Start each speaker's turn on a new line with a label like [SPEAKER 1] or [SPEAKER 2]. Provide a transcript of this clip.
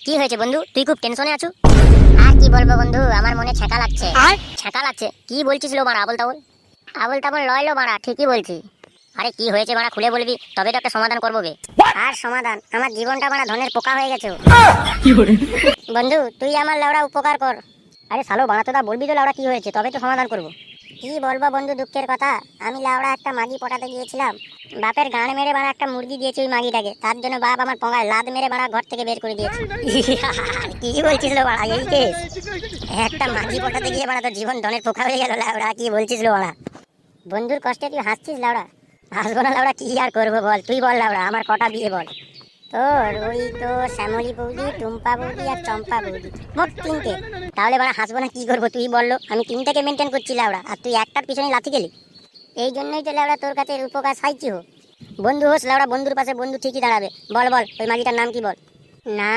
[SPEAKER 1] কি হয়েছে বন্ধু, তুই খুব টেনশনে আছো? আর কি বলবো বন্ধু, আমার মনে ছ্যাঁকা লাগছে। আর ছ্যাঁকা লাগছে? কি বলছিস লো মারা, আবল তাবল আবল তাবল লয় লো মারা, ঠিকই বলছি। আরে কি হয়েছে মারা, খুলে বলবি তবে তো একটা সমাধান করবো বে। আর সমাধান? আমার জীবনটা মারা ধনের পোকা হয়ে গেছে। বন্ধু তুই আমার লাউড়া উপকার কর। আরে শালো বানাতে দা, বলবি তো লাউড়া কি হয়েছে, তবে তো সমাধান করবো। কি বলবো বন্ধু, দুঃখের কথা। আমি লাউড়া একটা মাগি পটাতে গিয়েছিলাম, বাপের গাঁড় মেরে বাড়া একটা মুরগি দিয়েছে ওই মাগিটাকে, তার জন্য বাপ আমার পঙ্গায় লাদ মেরে বাড়া ঘর থেকে বের করে দিয়েছে। কি বলছিস লো বাড়া, এই কেস? একটা মাগি পটাতে গিয়ে বাড়া তোর জীবন ধনের পোকা হয়ে গেল লাউড়া, কি বলছিস লো বাড়া? বন্ধুর কষ্টে তুই হাসছিস লাউড়া? হাসবো না লাউড়া, কি আর করবো বল, তুই বল লাউড়া, আমার কটা বিয়ে বল। তোর ওই তো শ্যামলী বৌদি, টুম্পা বৌদি আর চম্পা বৌদি, মোট তিনটে। তাহলে বাড়া হাসবো না কি করবো তুই বললো? আমি তিনটাকে মেনটেন করছি লাউড়া, আর তুই একটার পিছনে লাথি গেলি। এই জন্যই তো লাউড়া তোর কাছে উপকার চাইছি হো। বন্ধু হোস লাউড়া, বন্ধুর পাশে বন্ধু ঠিকই দাঁড়াবে। বল বল, ওই মাগিটার নাম কি বল? না